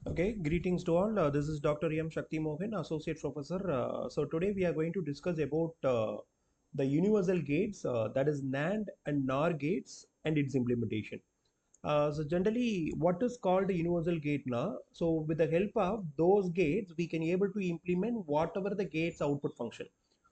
Okay, greetings to all. This is Dr. M. Shakti Mohan, Associate Professor. So today we are going to discuss about the universal gates, that is NAND and NOR gates and its implementation. So generally, what is called a universal gate now? So with the help of those gates, we can able to implement whatever the gates output function.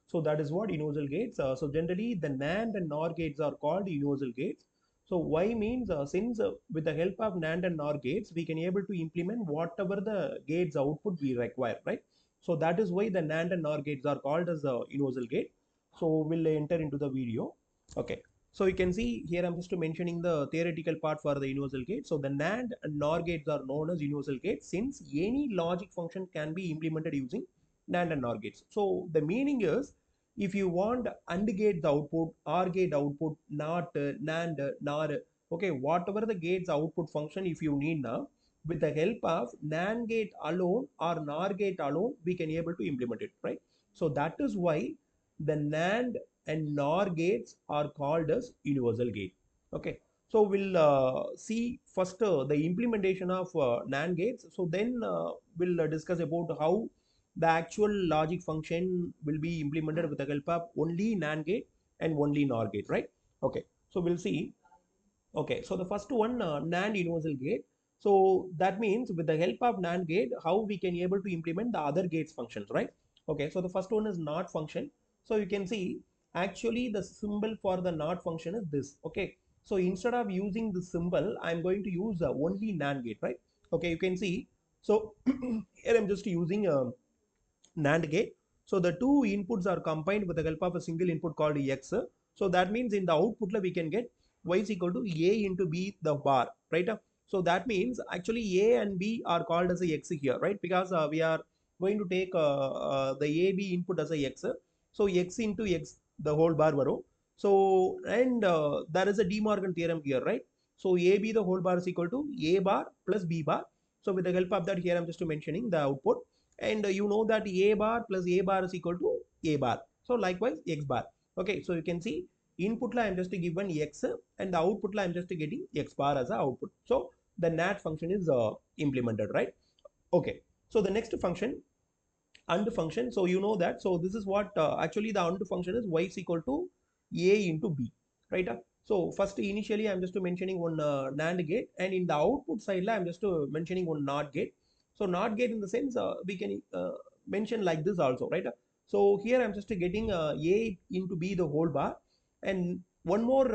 So that is what universal gates. So generally, the NAND and NOR gates are called universal gates. So why means since with the help of NAND and NOR gates, we can able to implement whatever the gates output we require, right? So that is why the NAND and NOR gates are called as a universal gate. So we'll enter into the video. Okay. So you can see here I'm just mentioning the theoretical part for the universal gate. So the NAND and NOR gates are known as universal gates since any logic function can be implemented using NAND and NOR gates. So the meaning is if you want AND gate the output, OR gate output, NOT, NAND, NOR, okay, whatever the gates output function if you need now, with the help of NAND gate alone or NOR gate alone, we can able to implement it, right? So that is why the NAND and NOR gates are called as universal gate. Okay, so we'll see first the implementation of NAND gates. So then we'll discuss about how the actual logic function will be implemented with the help of only NAND gate and only NOR gate, right? Okay, so we'll see. Okay, so the first one, NAND universal gate. So that means with the help of NAND gate, how we can able to implement the other gates functions, right? Okay, so the first one is NOT function. So you can see actually the symbol for the NOT function is this. Okay, so instead of using the symbol, I'm going to use only NAND gate, right? Okay, you can see. So here I'm just using NAND gate. So the two inputs are combined with the help of a single input called X. So that means in the output we can get Y is equal to A into B the bar, right? So that means actually A and B are called as a X here, right? Because we are going to take the AB input as a X. So X into X the whole bar varo. So and there is a De Morgan theorem here, right? So AB the whole bar is equal to A bar plus B bar. So with the help of that here I'm just mentioning the output, and you know that A bar plus A bar is equal to A bar. So likewise X bar. Okay, so you can see input I am just given X and the output I am just getting X bar as a output. So the NAT function is implemented, right? Okay, so the next function, AND function. So you know that. So this is what actually the AND function is, Y is equal to A into B, right? So first initially I'm just mentioning one NAND gate, and in the output side I'm just mentioning one NOT gate. So NOT gate in the sense we can mention like this also, right? So here I'm just getting A into B the whole bar, and one more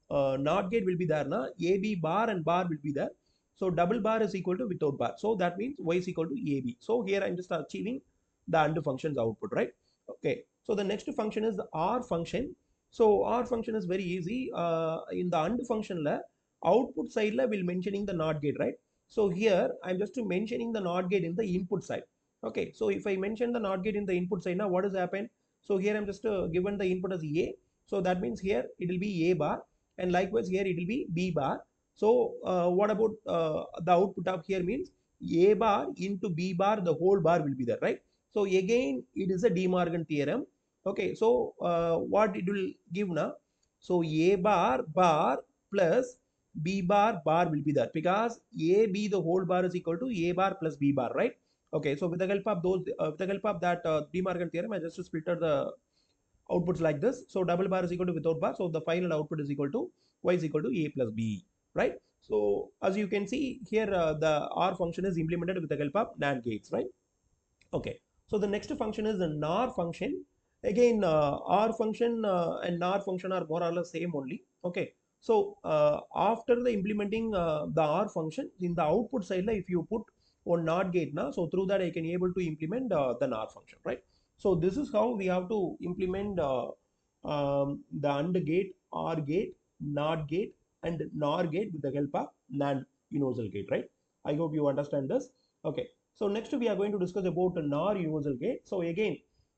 NOT gate will be there na, AB bar and bar will be there. So double bar is equal to without bar. So that means Y is equal to AB. So here I'm just achieving the AND function's output, right? Okay, so the next function is the OR function. So OR function is very easy. In the AND function la, output side la will mentioning the NOT gate, right? So here I'm just mentioning the NOT gate in the input side. Okay, so if I mention the NOT gate in the input side, now what has happened? So here I'm just given the input as A. So that means here it will be A bar, and likewise here it will be B bar. So what about the output of here means A bar into B bar, the whole bar will be there, right? So again, it is a De Morgan theorem. Okay, so what it will give now? So A bar bar plus B bar bar will be there because A B the whole bar is equal to A bar plus B bar, right? Okay, so with the help of those, with the help of that De Morgan theorem, I just split the outputs like this. So double bar is equal to without bar. So the final output is equal to Y is equal to A plus B, right? So as you can see here, the OR function is implemented with the help of NAND gates, right? Okay, so the next function is the NOR function. Again, OR function and NOR function are more or less same only. Okay, so after the implementing the OR function in the output side, if you put one NOT gate now, so through that I can able to implement the NOR function, right? So this is how we have to implement the AND gate, OR gate, NOT gate, and NOR gate with the help of NAND universal gate, right? I hope you understand this. Okay. So next we are going to discuss about the NOR universal gate. So again,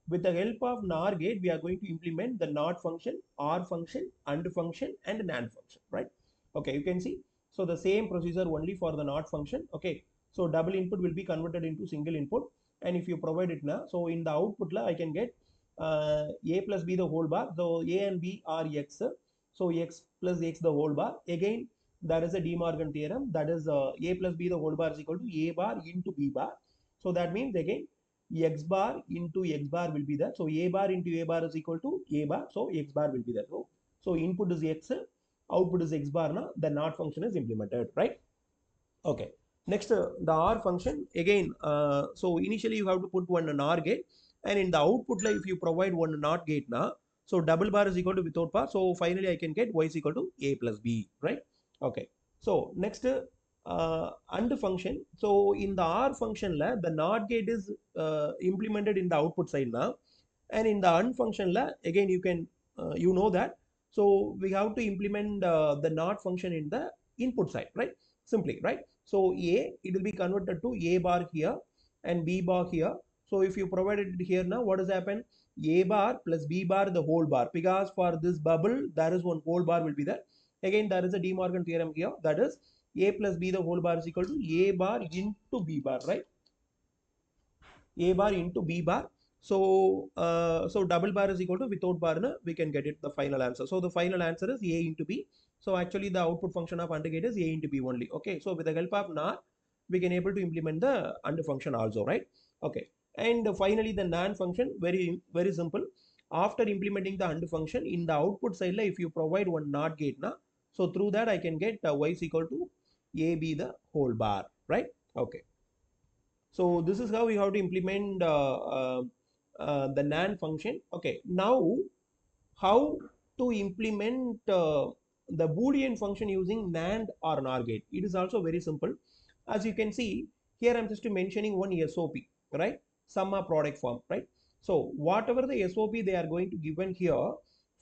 with the help of NOR gate, we are going to implement the NOT function, OR function, AND function, and NAND function, right? Okay, you can see. So the same procedure only for the NOT function. Okay, so double input will be converted into single input, and if you provide it now, so in the output I can get A plus B the whole bar. So A and B are X. So X plus X the whole bar. Again, There is a De Morgan theorem, that is a plus b the whole bar is equal to a bar into b bar. So that means again x bar into x bar will be there. So a bar into a bar is equal to a bar. So x bar will be there. So input is x, output is x bar. Now the NOT function is implemented, right? Okay. Next, the OR function again. So initially you have to put one NOR gate, and in the output, like if you provide one NOT gate now, so double bar is equal to without bar. So finally I can get y is equal to a plus b, right? Okay. So next, AND function. So in the OR function, the NOT gate is implemented in the output side now, and in the AND function, again you can you know that. So we have to implement the NOT function in the input side, right? Simply, right? So A, it will be converted to A bar here and B bar here. So if you provide it here now, what has happened? A bar plus B bar the whole bar, because for this bubble there is one whole bar will be there. Again there is a De Morgan theorem here, that is A plus B the whole bar is equal to A bar into B bar, right? A bar into B bar. So double bar is equal to without bar, na, we can get it the final answer. So the final answer is A into B. So actually the output function of AND gate is A into B only. Okay. So with the help of NOR, we can able to implement the AND function also, right? Okay. And finally the NAND function, very simple. After implementing the AND function in the output side, if you provide one NOT gate, na, so through that I can get y is equal to AB the whole bar, right? Okay. So this is how we have to implement the NAND function. Okay, now how to implement the Boolean function using NAND or NOR gate? It is also very simple. As you can see here, I'm just mentioning one SOP, right? Sum of product form, right? So whatever the SOP they are going to given here,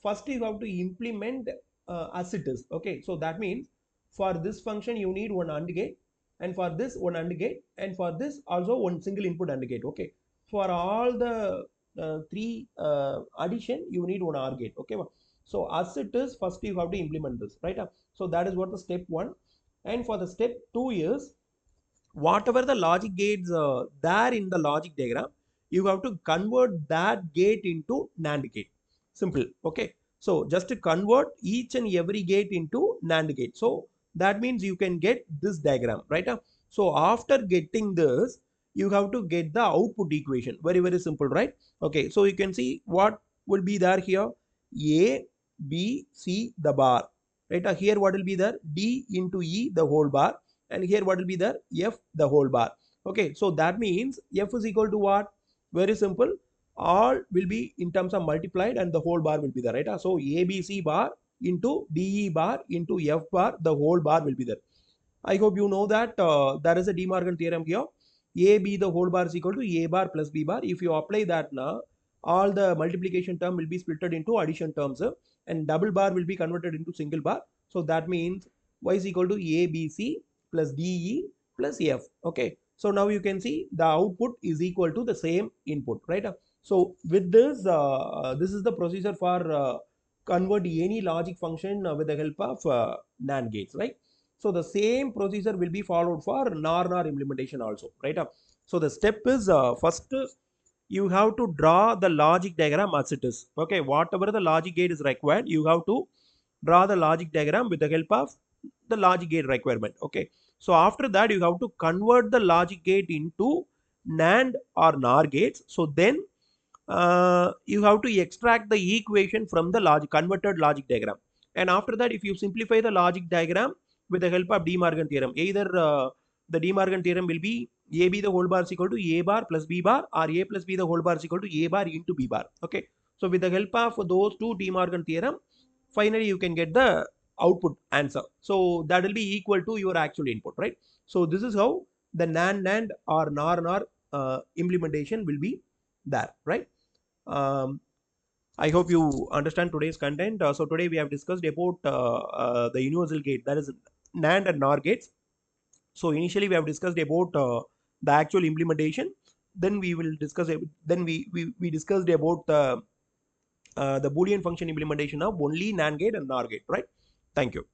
first you have to implement as it is. Okay, so that means for this function you need one AND gate, and for this one AND gate, and for this also one single input AND gate. Okay, for all the three addition you need one OR gate. Okay, so as it is, first you have to implement this, right? So that is what the step one. And for the step two is, whatever the logic gates there in the logic diagram, you have to convert that gate into NAND gate. Simple. Okay, so just to convert each and every gate into NAND gate. So that means you can get this diagram, right? So after getting this, you have to get the output equation. Very simple, right? Okay, so you can see what will be there here. A, B, C the bar, right? Here what will be there? D into E the whole bar, and here what will be there? F the whole bar. Okay, so that means F is equal to what? Very simple, all will be in terms of multiplied and the whole bar will be there, right? So ABC bar into DE bar into F bar, the whole bar will be there. I hope you know that there is a De Morgan theorem here. AB the whole bar is equal to A bar plus B bar. If you apply that now, all the multiplication term will be splitted into addition terms, and double bar will be converted into single bar. So that means y is equal to ABC plus DE plus F. Okay. So now you can see the output is equal to the same input, right? So with this, this is the procedure for convert any logic function with the help of NAND gates, right? So the same procedure will be followed for NOR implementation also, right? So the step is first you have to draw the logic diagram as it is. Okay, whatever the logic gate is required, you have to draw the logic diagram with the help of the logic gate requirement. Okay, so after that you have to convert the logic gate into NAND or NOR gates. So then you have to extract the equation from the logic converted logic diagram, and after that if you simplify the logic diagram with the help of De Morgan theorem, either the De Morgan theorem will be AB the whole bar is equal to A bar plus B bar, or A plus B the whole bar is equal to A bar into B bar. Okay, so with the help of those two De Morgan theorem, finally you can get the output answer. So that will be equal to your actual input, right? So this is how the NAND or NOR implementation will be there, right? um, I hope you understand today's content. So today we have discussed about the universal gate, that is NAND and NOR gates. So initially we have discussed about the actual implementation. Then we will discuss. Then we discussed about the Boolean function implementation of only NAND gate and NOR gate. Right? Thank you.